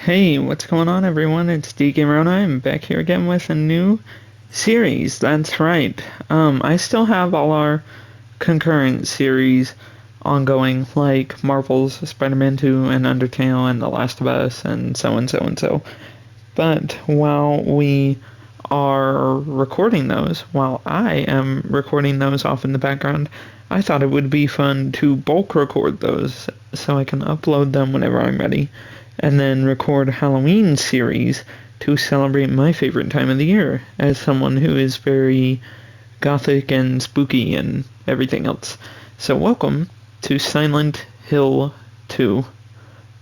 Hey, what's going on everyone? It's DGamerOna. I'm back here again with a new series. That's right. I still have all our concurrent series ongoing, like Marvel's Spider-Man 2 and Undertale and The Last of Us and so and so and so. But while we are recording those, while I am recording those off in the background, I thought it would be fun to bulk record those so I can upload them whenever I'm ready, and then record a Halloween series to celebrate my favorite time of the year as someone who is very gothic and spooky and everything else. So welcome to Silent Hill 2.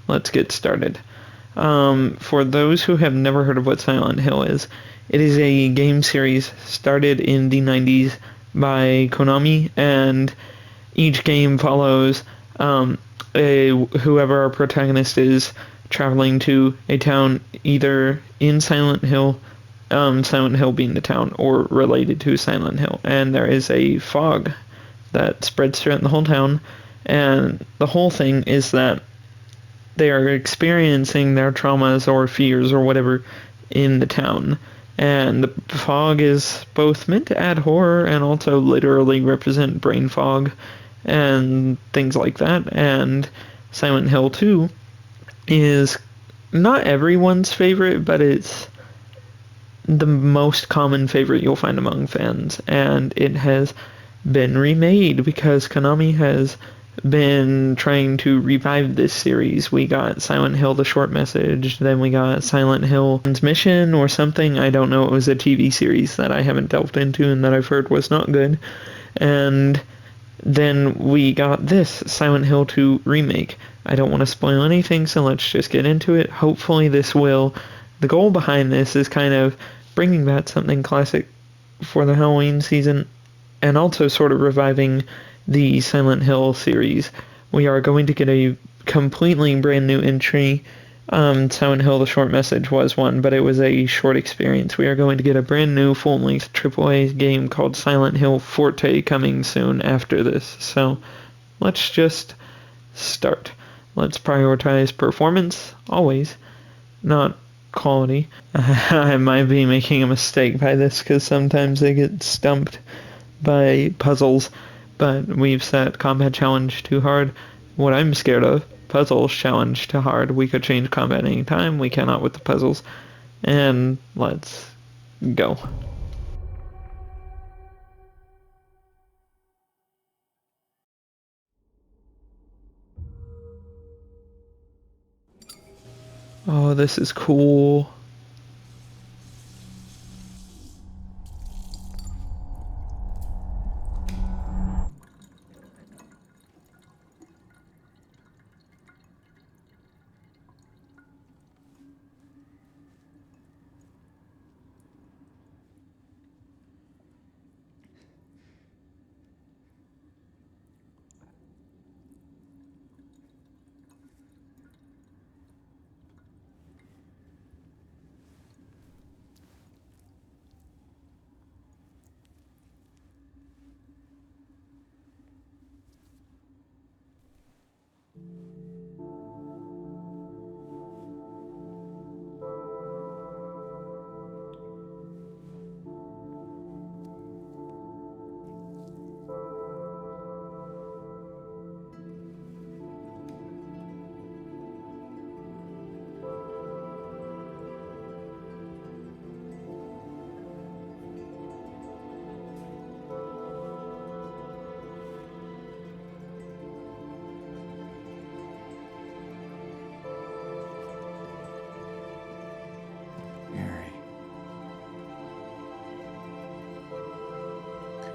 Let's get started. For those who have never heard of what Silent Hill is, it is a game series started in the 90s by Konami, and each game follows whoever our protagonist is traveling to a town either in Silent Hill, Silent Hill being the town, or related to Silent Hill. And there is a fog that spreads throughout the whole town, and the whole thing is that they are experiencing their traumas or fears or whatever in the town. And the fog is both meant to add horror and also literally represent brain fog and things like that. And Silent Hill 2 is not everyone's favorite, but it's the most common favorite you'll find among fans. And it has been remade because Konami has been trying to revive this series. We got Silent Hill: The Short Message, then we got Silent Hill Transmission or something. I don't know. It was a TV series that I haven't delved into and that I've heard was not good. And then we got this Silent Hill 2 remake. I don't want to spoil anything, so let's just get into it. Hopefully this will... The goal behind this is kind of bringing back something classic for the Halloween season and also sort of reviving the Silent Hill series. We are going to get a completely brand new entry. Silent Hill: The Short Message was one, but it was a short experience. We are going to get a brand new full-length AAA game called Silent Hill Forte coming soon after this. So let's just start. Let's prioritize performance, always, not quality. I might be making a mistake by this because sometimes they get stumped by puzzles. But we've set combat challenge too hard. What I'm scared of, puzzles challenge too hard. We could change combat anytime. We cannot with the puzzles. And let's go. Oh, this is cool.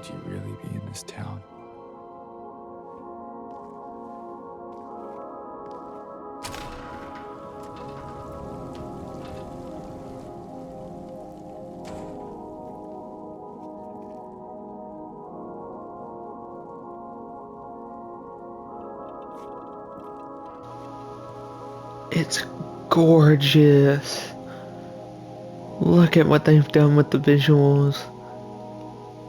Could you really be in this town? It's gorgeous. Look at what they've done with the visuals.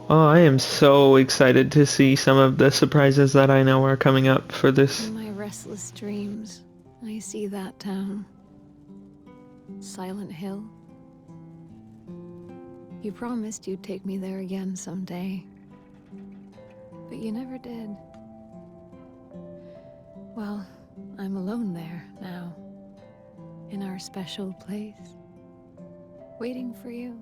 Oh, I am so excited to see some of the surprises that I know are coming up for this. In my restless dreams, I see that town. Silent Hill? You promised you'd take me there again someday. But you never did. Well, I'm alone there now. In our special place. Waiting for you.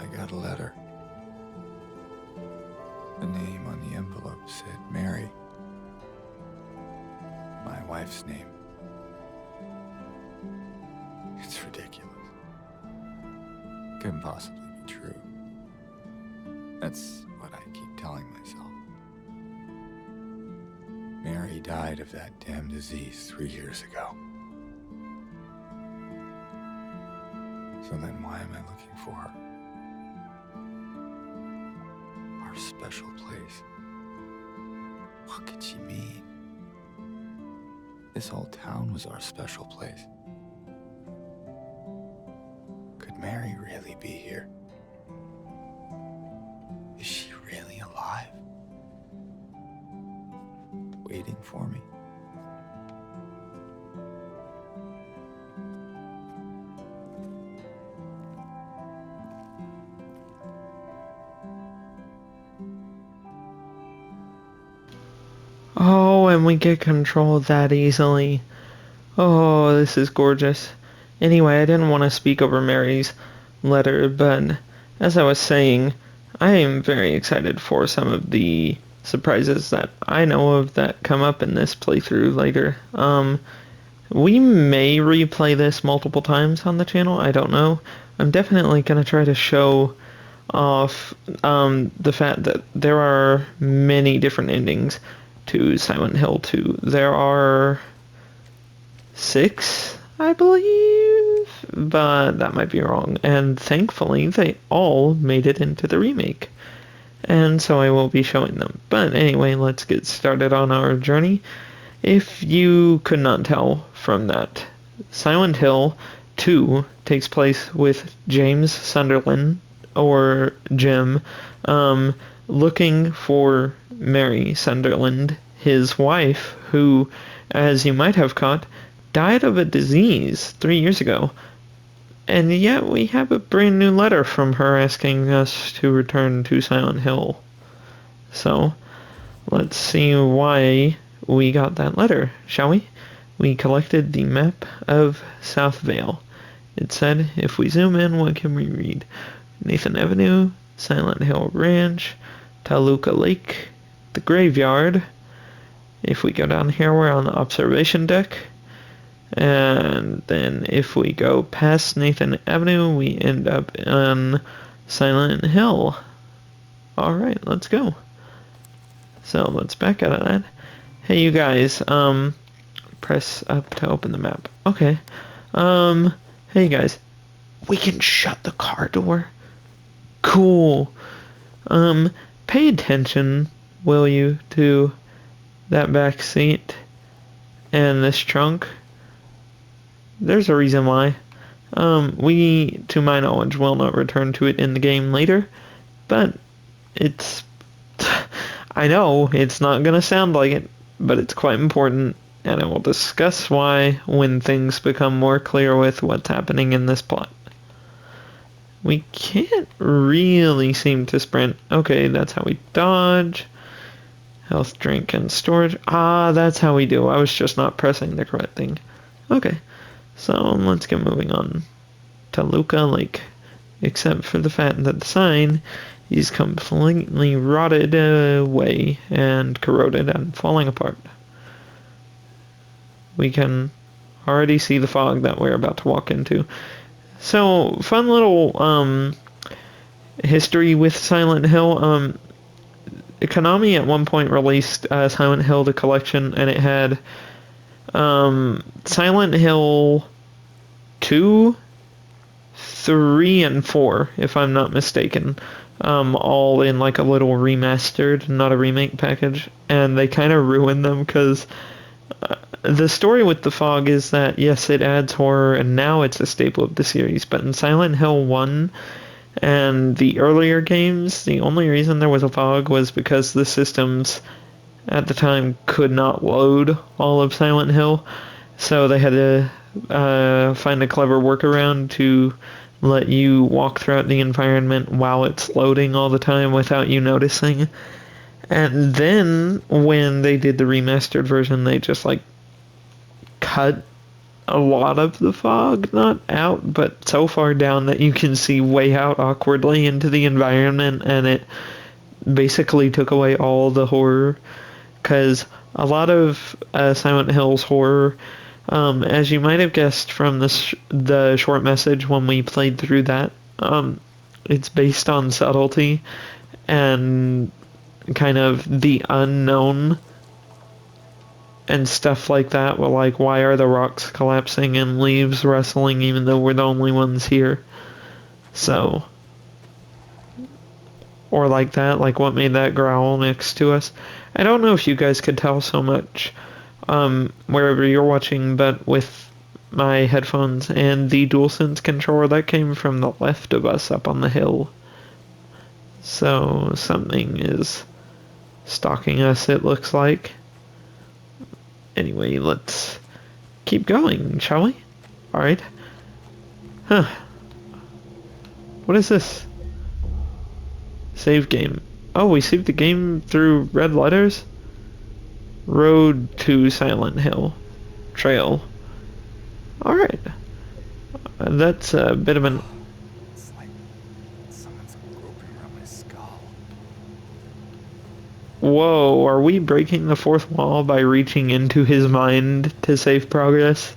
I got a letter. The name on the envelope said Mary. My wife's name. It's ridiculous. Couldn't possibly be true. That's what I keep telling myself. Mary died of that damn disease 3 years ago. So then why am I looking for her? Our special place. What could she mean? This whole town was our special place. Could Mary really be here? Is she really alive? Waiting for me? Oh, and we get control that easily. Oh, this is gorgeous. Anyway, I didn't want to speak over Mary's letter, but as I was saying, I am very excited for some of the surprises that I know of that come up in this playthrough later. We may replay this multiple times on the channel, I don't know. I'm definitely going to try to show off the fact that there are many different endings to Silent Hill 2. There are 6, I believe, but that might be wrong. And thankfully, they all made it into the remake. And so I will be showing them. But anyway, let's get started on our journey. If you could not tell from that, Silent Hill 2 takes place with James Sunderland, or Jim, looking for Mary Sunderland, his wife, who, as you might have caught, died of a disease 3 years ago. And yet we have a brand new letter from her asking us to return to Silent Hill. So, let's see why we got that letter, shall we? We collected the map of South Vale. It said, if we zoom in, what can we read? Nathan Avenue, Silent Hill Ranch, Toluca Lake, the graveyard. If we go down here, we're on the observation deck. And then if we go past Nathan Avenue, we end up on Silent Hill. Alright, let's go. So let's back out of that. Hey, you guys, press up to open the map. Okay. Hey, you guys. We can shut the car door. Cool. Pay attention, will you, to that back seat and this trunk. There's a reason why. We, to my knowledge, will not return to it in the game later, but it's... I know, it's not gonna sound like it, but it's quite important, and I will discuss why when things become more clear with what's happening in this plot. We can't really seem to sprint. Okay, that's how we dodge. Health, drink, and storage. Ah, that's how we do. I was just not pressing the correct thing. Okay, so let's get moving on. Toluca Lake. Except for the fact that the sign is completely rotted away and corroded and falling apart. We can already see the fog that we're about to walk into. So, fun little history with Silent Hill. Konami at one point released Silent Hill the collection, and it had Silent Hill 2, 3, and 4, if I'm not mistaken, all in like a little remastered, not a remake package, and they kind of ruined them because the story with the fog is that yes, it adds horror, and now it's a staple of the series. But in Silent Hill 1 and the earlier games, the only reason there was a fog was because the systems at the time could not load all of Silent Hill, so they had to find a clever workaround to let you walk throughout the environment while it's loading all the time without you noticing. And then when they did the remastered version, they just like cut a lot of the fog, not out, but so far down that you can see way out awkwardly into the environment, and it basically took away all the horror. Because a lot of Silent Hill's horror, as you might have guessed from the short message when we played through that, it's based on subtlety and kind of the unknown and stuff like that. Well, like, why are the rocks collapsing and leaves rustling even though we're the only ones here? So, or like that, like what made that growl next to us. I don't know if you guys could tell so much wherever you're watching, but with my headphones and the DualSense controller, that came from the left of us up on the hill. So something is stalking us, it looks like. Anyway, let's keep going, shall we? Alright. Huh. What is this? Save game. Oh, we saved the game through red letters? Road to Silent Hill. Trail. Alright. That's a bit of an... It's like someone's groping around my skull. Whoa, are we breaking the fourth wall by reaching into his mind to save progress?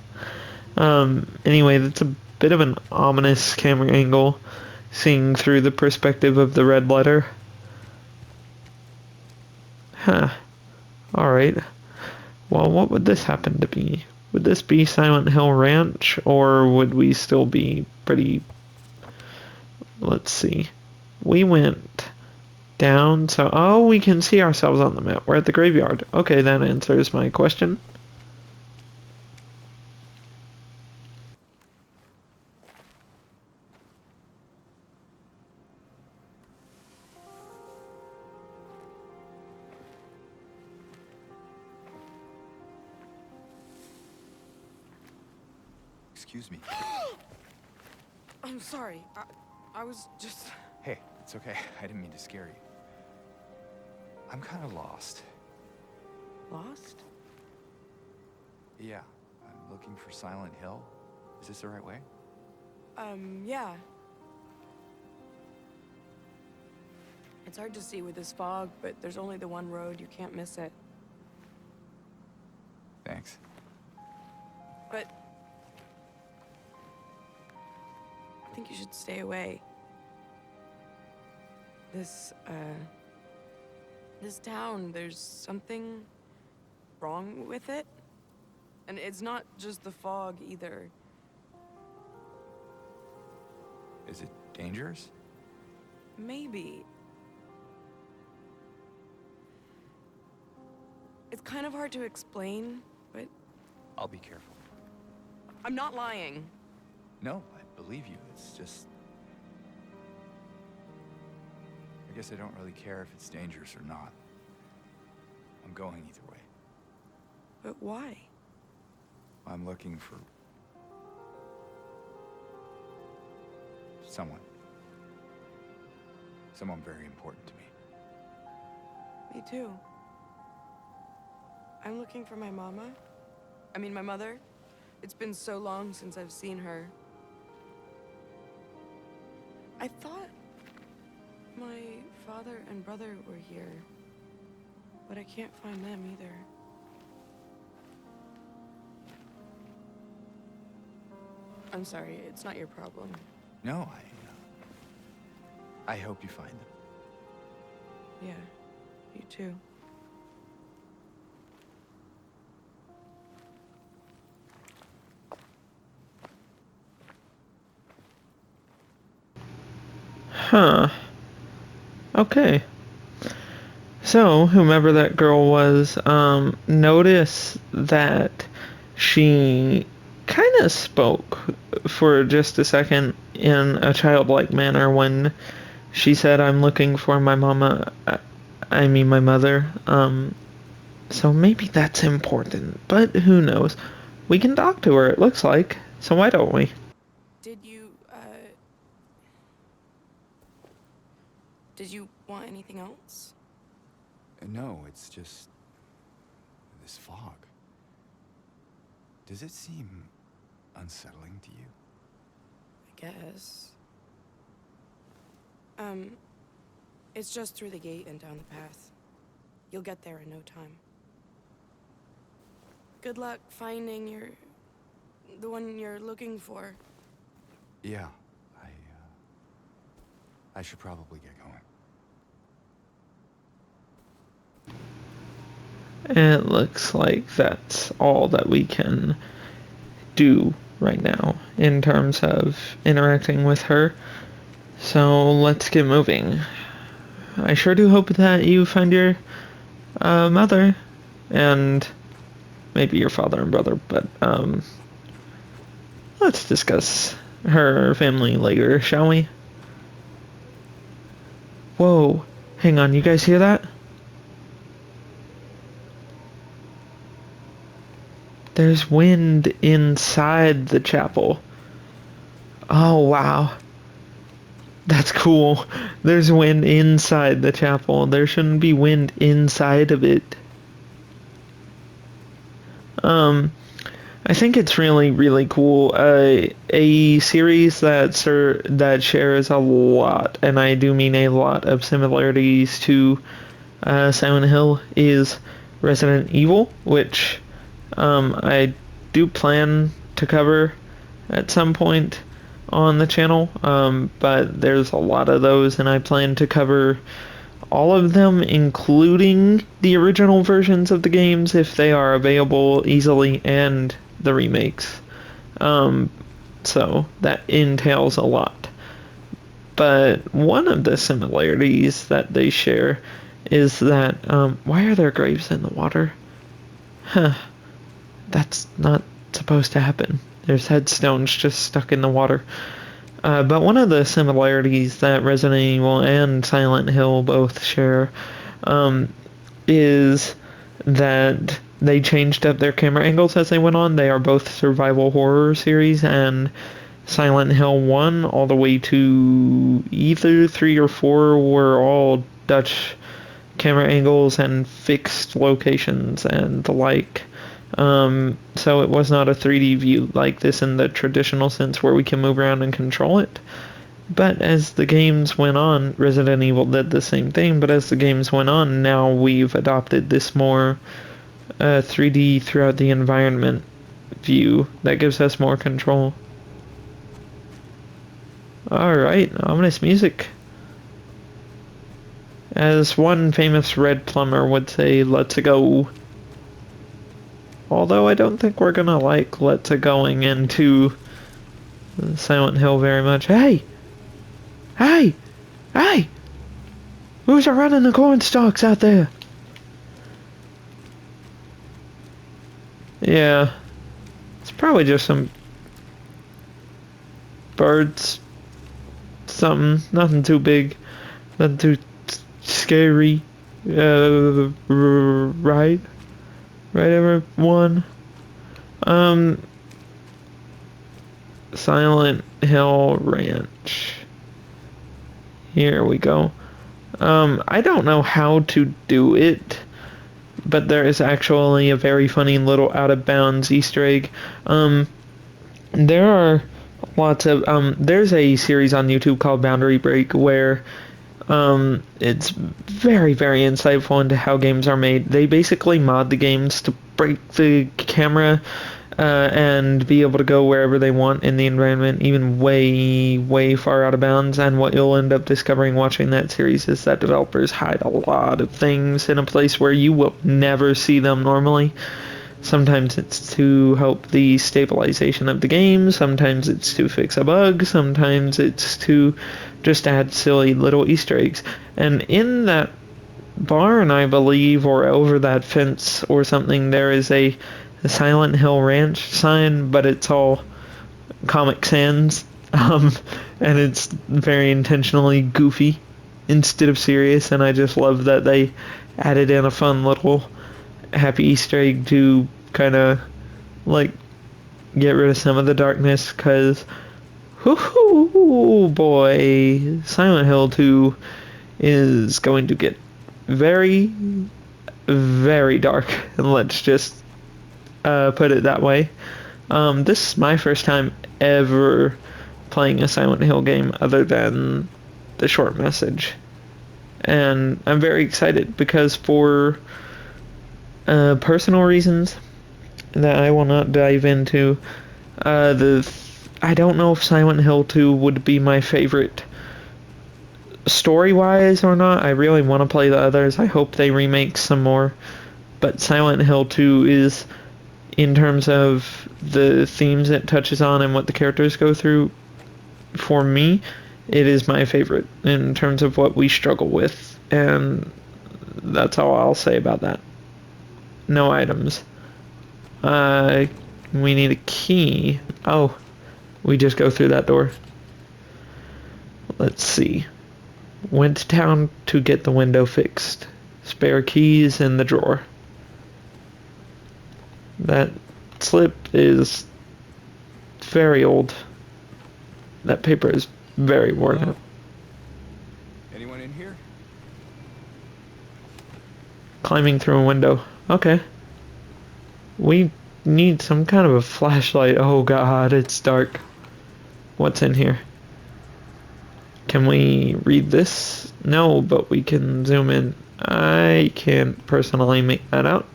Anyway, that's a bit of an ominous camera angle, seeing through the perspective of the red letter. Huh. Alright. Well, what would this happen to be? Would this be Silent Hill Ranch, or would we still be pretty... Let's see. We went down, so... Oh, we can see ourselves on the map. We're at the graveyard. Okay, that answers my question. Excuse me. I'm sorry. I was just... Hey, it's okay. I didn't mean to scare you. I'm kind of lost. Lost? Yeah, I'm looking for Silent Hill. Is this the right way? Yeah. It's hard to see with this fog, but there's only the one road. You can't miss it. Thanks. But... I think you should stay away. This town, there's something wrong with it. And it's not just the fog, either. Is it dangerous? Maybe. It's kind of hard to explain, but... I'll be careful. I'm not lying. No, I believe you. It's just... I guess I don't really care if it's dangerous or not. I'm going either way. But why? I'm looking for... someone. Someone very important to me. Me too. I'm looking for my mama. I mean, my mother. It's been so long since I've seen her. I thought my father and brother were here, but I can't find them either. I'm sorry, it's not your problem. No, I hope you find them. Yeah, you too. Huh. Okay. So, whomever that girl was, notice that she kind of spoke for just a second in a childlike manner when she said, "I'm looking for my mama." I mean, my mother. So maybe that's important, but who knows? We can talk to her, it looks like. So why don't we? Did you want anything else? No, it's just this fog. Does it seem unsettling to you? I guess. It's just through the gate and down the path. You'll get there in no time. Good luck finding the one you're looking for. Yeah, I should probably get going. It looks like that's all that we can do right now in terms of interacting with her. So let's get moving. I sure do hope that you find your mother and maybe your father and brother, but let's discuss her family later, shall we? Whoa, hang on, you guys hear that? There's wind inside the chapel. Oh, wow. That's cool. There's wind inside the chapel. There shouldn't be wind inside of it. I think it's really, really cool. A series that shares a lot, and I do mean a lot, of similarities to Silent Hill is Resident Evil, which I do plan to cover at some point on the channel, but there's a lot of those, and I plan to cover all of them, including the original versions of the games if they are available easily, and the remakes. So that entails a lot. But one of the similarities that they share is that, why are there graves in the water? Huh. That's not supposed to happen. There's headstones just stuck in the water. But one of the similarities that Resident Evil and Silent Hill both share is that they changed up their camera angles as they went on. They are both survival horror series, and Silent Hill 1 all the way to either 3 or 4 were all Dutch camera angles and fixed locations and the like. So it was not a 3D view like this in the traditional sense where we can move around and control it. But as the games went on, Resident Evil did the same thing, but as the games went on, now we've adopted this more 3D throughout the environment view that gives us more control. Alright, ominous music. As one famous red plumber would say, let's go. Although I don't think we're gonna like let's going into Silent Hill very much. Hey! Hey! Hey! Who's running the corn stalks out there? Yeah. It's probably just some birds. Something. Nothing too big. Nothing too scary. Right? Right, everyone? Silent Hill Ranch. Here we go. I don't know how to do it, but there is actually a very funny little out of bounds Easter egg. There are lots of, there's a series on YouTube called Boundary Break where it's very, very insightful into how games are made. They basically mod the games to break the camera and be able to go wherever they want in the environment, even way, way far out of bounds. And what you'll end up discovering watching that series is that developers hide a lot of things in a place where you will never see them normally. Sometimes it's to help the stabilization of the game, sometimes it's to fix a bug, sometimes it's to just add silly little Easter eggs. And in that barn, I believe, or over that fence or something, there is a the Silent Hill Ranch sign, but it's all Comic Sans, and it's very intentionally goofy instead of serious, and I just love that they added in a fun little happy Easter egg to kind of like get rid of some of the darkness, because boy, Silent Hill 2 is going to get very, very dark, and let's just put it that way. This is my first time ever playing a Silent Hill game other than the short message, and I'm very excited because for personal reasons that I will not dive into, I don't know if Silent Hill 2 would be my favorite story-wise or not. I really want to play the others. I hope they remake some more, but Silent Hill 2 is, in terms of the themes it touches on and what the characters go through, for me, it is my favorite in terms of what we struggle with, and that's all I'll say about that. No items. We need a key. Oh, we just go through that door. Let's see. Went to town to get the window fixed. Spare keys in the drawer. That slip is very old. That paper is very worn out. Anyone in here? Climbing through a window. Okay. We need some kind of a flashlight. Oh god, it's dark. What's in here? Can we read this? No, but we can zoom in. I can't personally make that out.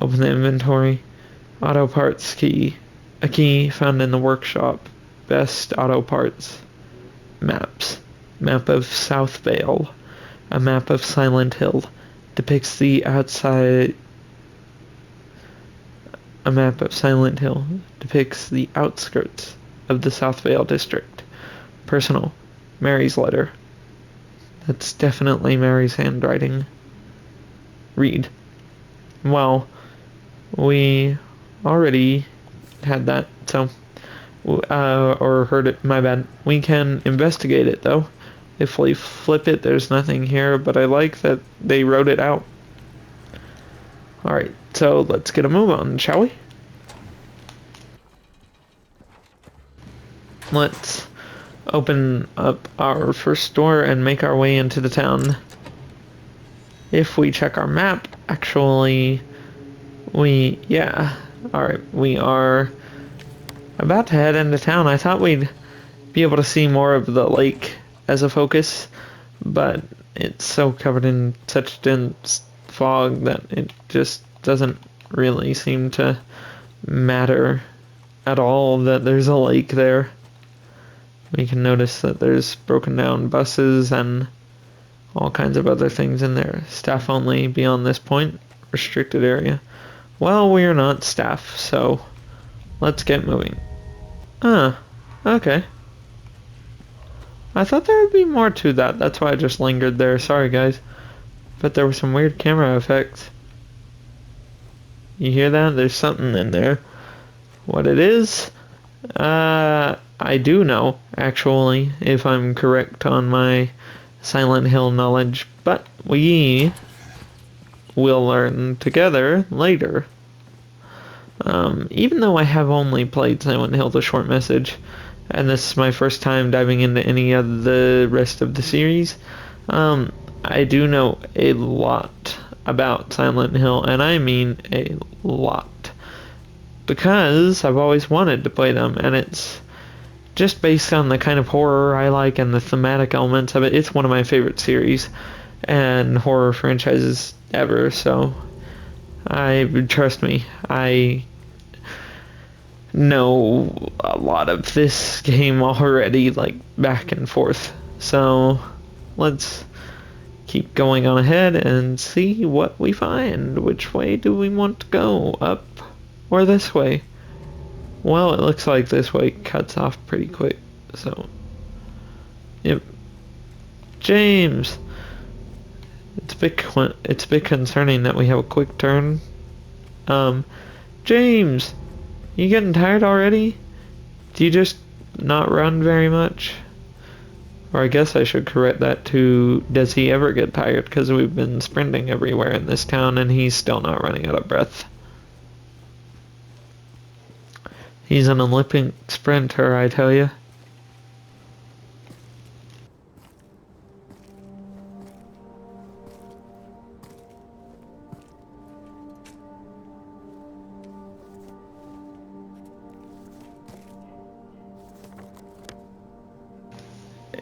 Open the inventory. Auto parts key. A key found in the workshop. Best auto parts. Maps. Map of South Vale. A map of Silent Hill. Depicts the outside... A map of Silent Hill depicts the outskirts of the South Vale district. Personal. Mary's letter. That's definitely Mary's handwriting. Read. Well, we already had that, so... or heard it, my bad. We can investigate it, though. If we flip it, there's nothing here, but I like that they wrote it out. Alright, so let's get a move on, shall we? Let's open up our first door and make our way into the town. If we check our map, actually, alright, we are about to head into town. I thought we'd be able to see more of the lake as a focus, but it's so covered in such dense fog that it just doesn't really seem to matter at all that there's a lake there. We can notice that there's broken down buses and all kinds of other things in there. Staff only beyond this point. Restricted area. Well, we're not staff, so let's get moving. Okay. I thought there would be more to that. That's why I just lingered there. Sorry, guys. But there were some weird camera effects. You hear that? There's something in there. What it is? I do know, actually, if I'm correct on my Silent Hill knowledge. But we will learn together later. Even though I have only played Silent Hill the short message, and this is my first time diving into any of the rest of the series, I do know a lot about Silent Hill, and I mean a lot. Because I've always wanted to play them, and it's just based on the kind of horror I like and the thematic elements of it. It's one of my favorite series and horror franchises ever, so trust me, I know a lot of this game already, like, back and forth. So let's keep going on ahead and see what we find. Which way do we want to go? Up or this way? Well, it looks like this way cuts off pretty quick, so yep. James, it's a bit concerning that we have a quick turn James, you getting tired already? Do you just not run very much? Or I guess I should correct that to, does he ever get tired? Because we've been sprinting everywhere in this town and he's still not running out of breath. He's an Olympic sprinter, I tell you.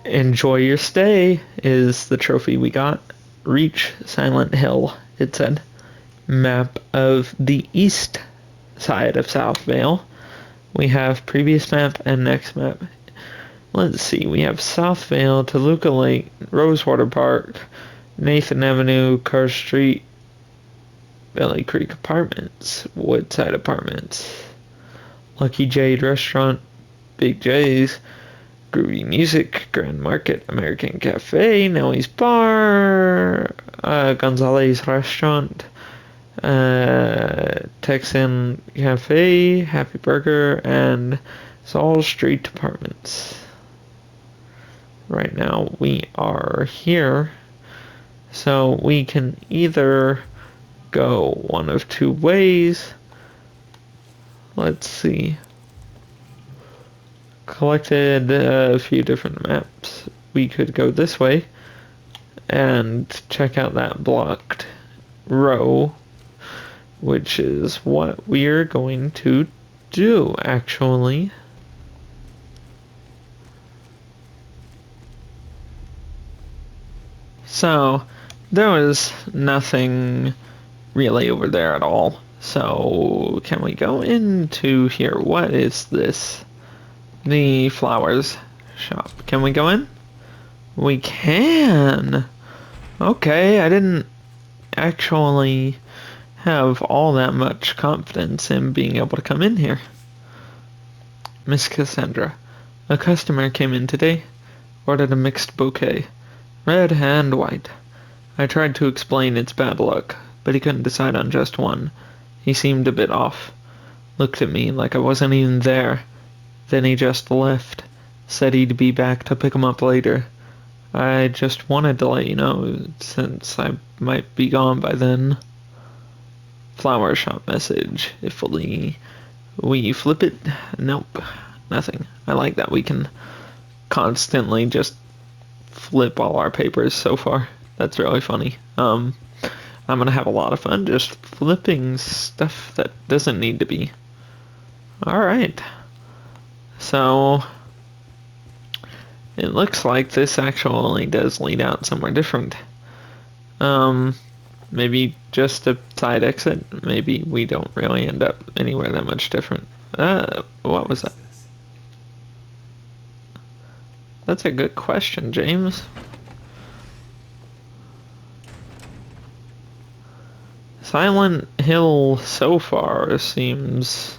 Enjoy your stay is the trophy we got. Reach Silent Hill, it said. Map of the east side of South Vale. We have previous map and next map. Let's see, we have South Vale, Toluca Lake, Rosewater Park, Nathan Avenue, Carr Street, Belly Creek Apartments, Woodside Apartments, Lucky Jade Restaurant, Big J's, Groovy Music, Grand Market, American Cafe, Nellie's Bar, Gonzalez Restaurant, Texan Cafe, Happy Burger, and Saul Street Apartments. Right now we are here, so we can either go one of two ways. Let's see. Collected a few different maps. We could go this way and check out that blocked row, which is what we're going to do, actually. So, there was nothing really over there at all. So, can we go into here? What is this? The flowers shop. Can we go in? We can! Okay, I didn't actually have all that much confidence in being able to come in here. Miss Cassandra, a customer came in today, ordered a mixed bouquet, red and white. I tried to explain it's bad luck, but he couldn't decide on just one. He seemed a bit off. Looked at me like I wasn't even there. Then he just left. Said he'd be back to pick him up later. I just wanted to let you know, since I might be gone by then. Flower shop message. If we flip it? Nope. Nothing. I like that we can constantly just flip all our papers so far. That's really funny. I'm gonna have a lot of fun just flipping stuff that doesn't need to be. Alright. So, it looks like this actually does lead out somewhere different. Maybe just a side exit. Maybe we don't really end up anywhere that much different. What was that? That's a good question, James. Silent Hill so far seems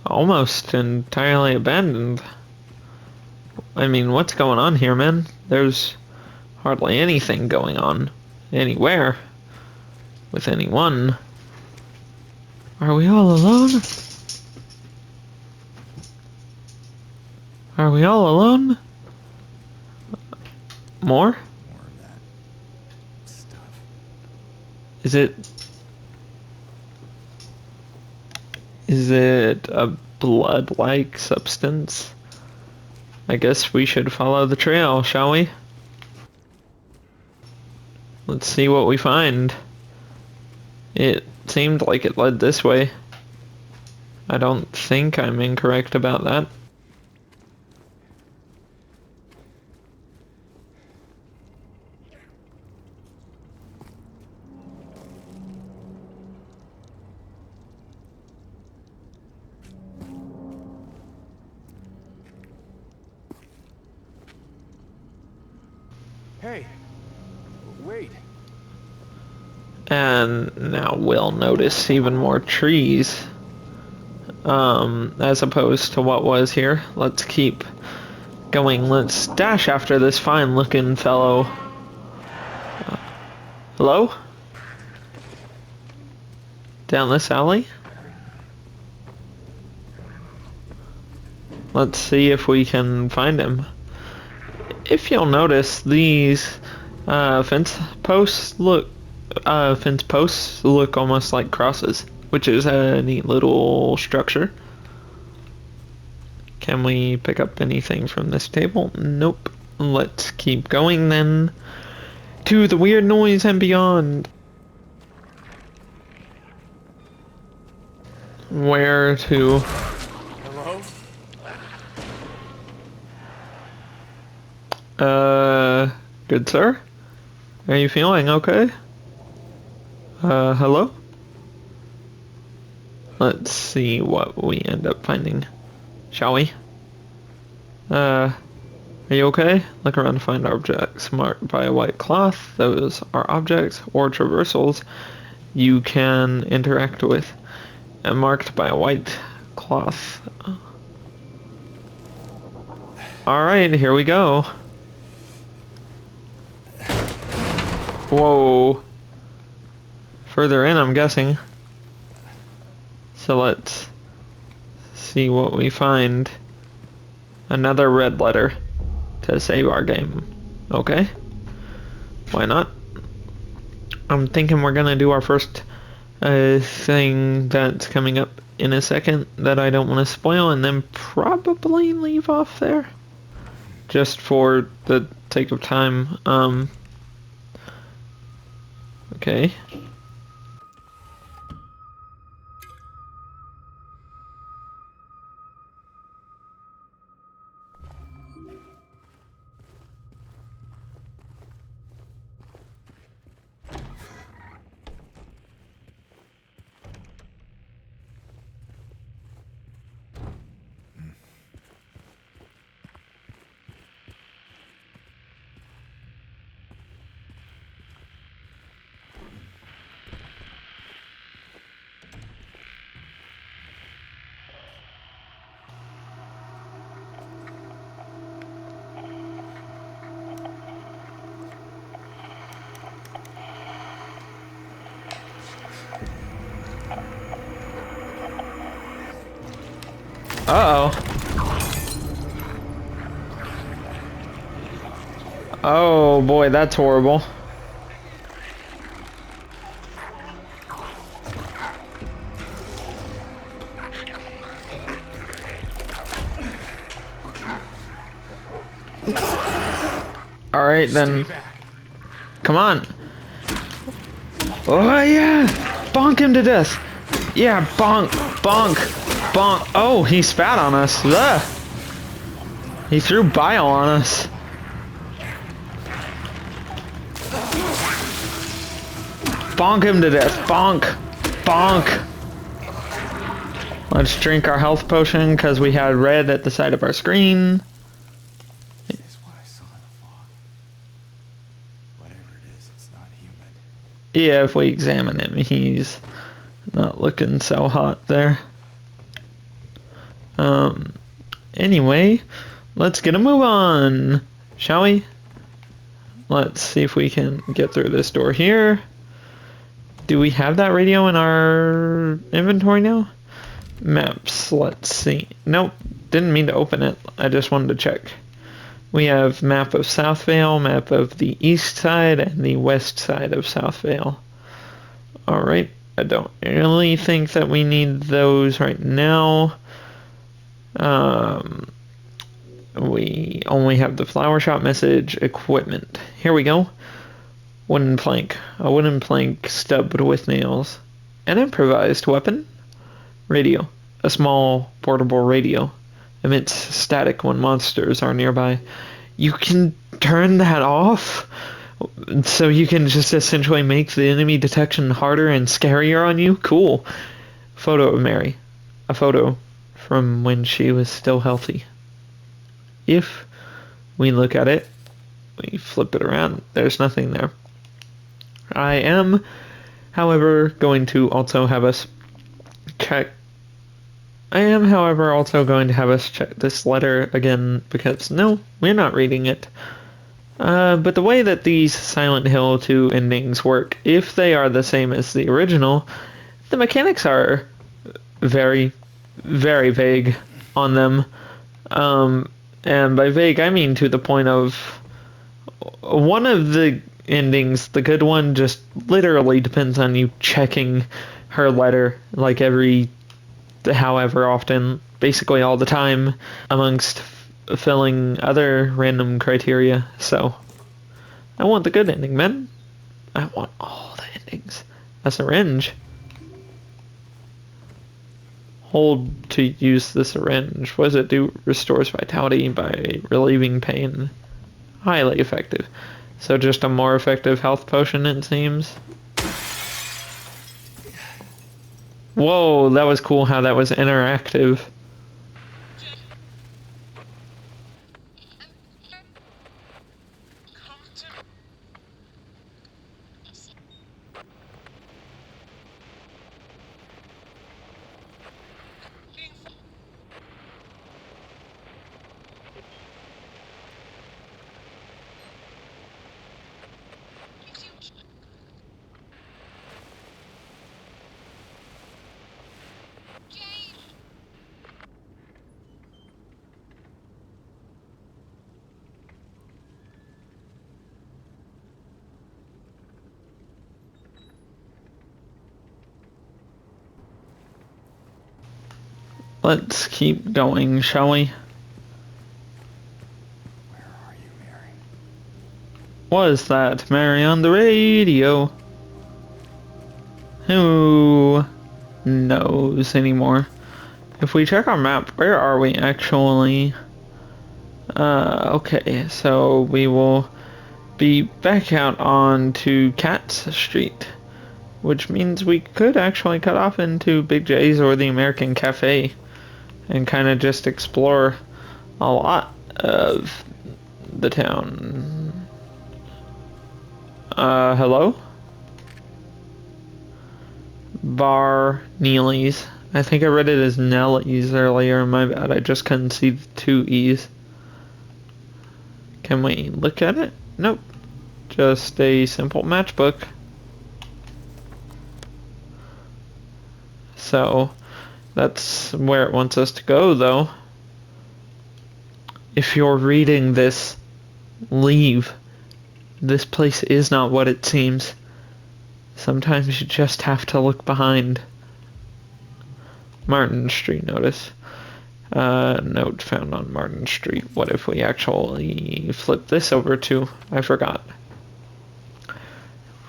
almost entirely abandoned. I mean, what's going on here, man? There's hardly anything going on anywhere with anyone. Are we all alone? Are we all alone? More? More of that stuff. Is it a blood-like substance? I guess we should follow the trail, shall we? Let's see what we find. It seemed like it led this way. I don't think I'm incorrect about that. Hey, wait. And now we'll notice even more trees. As opposed to what was here. Let's keep going. Let's dash after this fine looking fellow. Hello? Down this alley? Let's see if we can find him. If you'll notice, these fence posts look almost like crosses, which is a neat little structure. Can we pick up anything from this table? Nope. Let's keep going then to the weird noise and beyond. Where to? Hello? Good sir? Are you feeling okay? Hello? Let's see what we end up finding, shall we? Are you okay? Look around to find objects marked by a white cloth. Those are objects or traversals you can interact with. And marked by a white cloth. Alright, here we go. Whoa. Further in, I'm guessing. So let's see what we find. Another red letter to save our game. Okay. Why not? I'm thinking we're gonna do our first thing that's coming up in a second that I don't want to spoil, and then probably leave off there. Just for the sake of time. Okay. Uh-oh. Oh boy, that's horrible. Alright then. Come on. Oh yeah! Bonk him to death! Yeah, bonk! Bonk! Bonk! Oh, he spat on us. Ugh. He threw bile on us. Bonk him to death. Bonk! Bonk! Let's drink our health potion because we had red at the side of our screen. Is what I saw in the fog. Whatever it is, it's not human. Yeah, if we examine him, he's not looking so hot there. Anyway, let's get a move on, shall we? Let's see if we can get through this door here. Do we have that radio in our inventory now? Maps, let's see. Nope, didn't mean to open it. I just wanted to check. We have map of Southvale, map of the east side, and the west side of Southvale. Alright, I don't really think that we need those right now. We only have the flower shop message equipment. Here we go. Wooden plank. A wooden plank stubbed with nails. An improvised weapon. Radio. A small portable radio. Emits static when monsters are nearby. You can turn that off? So you can just essentially make the enemy detection harder and scarier on you? Cool. Photo of Mary. A photo from when she was still healthy. If we look at it, we flip it around, there's nothing there. I am, however, going to also have us check. I am, however, also going to have us check this letter again because, no, we're not reading it. But the way that these Silent Hill 2 endings work, if they are the same as the original, the mechanics are very, very vague on them. And by vague, I mean to the point of one of the endings, the good one, just literally depends on you checking her letter like every however often, basically all the time, amongst filling other random criteria. So I want the good ending, man. I want all the endings. A syringe. Hold to use the syringe. What does it do? Restores vitality by relieving pain. Highly effective. So just a more effective health potion, it seems. Whoa, that was cool how that was interactive. Let's keep going, shall we? Where are you, Mary? What is that, Mary on the radio? Who knows anymore? If we check our map, where are we actually? Okay, so we will be back out onto Katz Street, which means we could actually cut off into Big J's or the American Cafe and kind of just explore a lot of the town. Hello? Bar Neely's. I think I read it as Nellie's earlier. My bad. I just couldn't see the two E's. Can we look at it? Nope. Just a simple matchbook. So, that's where it wants us to go, though. If you're reading this, leave. This place is not what it seems. Sometimes you just have to look behind. Martin Street notice. Note found on Martin Street. What if we actually flip this over to... I forgot.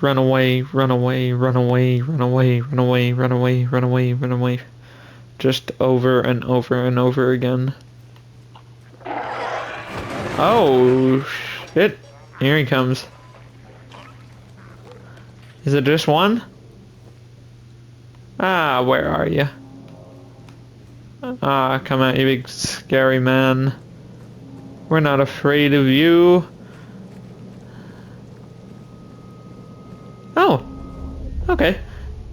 Run away, run away, run away, run away, run away, run away, run away, run away. Just over and over and over again. Oh, shit. Here he comes. Is it just one? Ah, where are you? Ah, come out, you big scary man. We're not afraid of you. Oh, okay.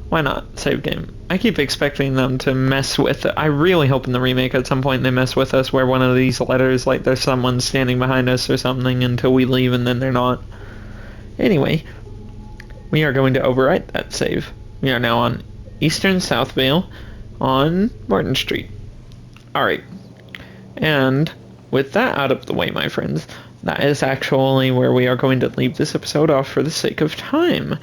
Why not? Save game. I keep expecting them to mess with it. I really hope in the remake at some point they mess with us where one of these letters, like there's someone standing behind us or something until we leave and then they're not. Anyway, we are going to overwrite that save. We are now on Eastern Southvale on Martin Street. Alright. And with that out of the way, my friends, that is actually where we are going to leave this episode off for the sake of time.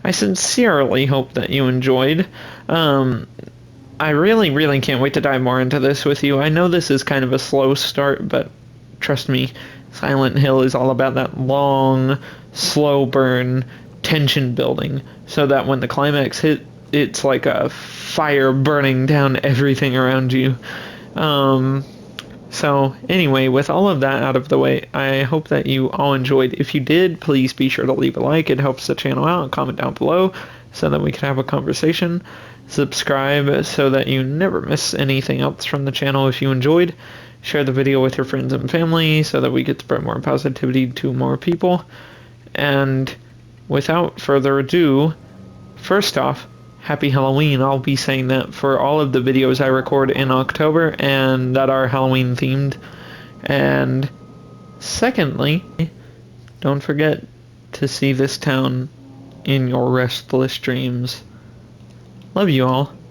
I sincerely hope that you enjoyed. I really can't wait to dive more into this with you. I know this is kind of a slow start, but trust me, Silent Hill is all about that long, slow burn, tension building, so that when the climax hit, it's like a fire burning down everything around you. So anyway, with all of that out of the way, I hope that you all enjoyed. If you did, please be sure to leave a like. It helps the channel out. And comment down below so that we can have a conversation. Subscribe so that you never miss anything else from the channel if you enjoyed. Share the video with your friends and family so that we get to spread more positivity to more people. And without further ado, first off, Happy Halloween. I'll be saying that for all of the videos I record in October and that are Halloween themed. And secondly, don't forget to see this town in your restless dreams. Love you all.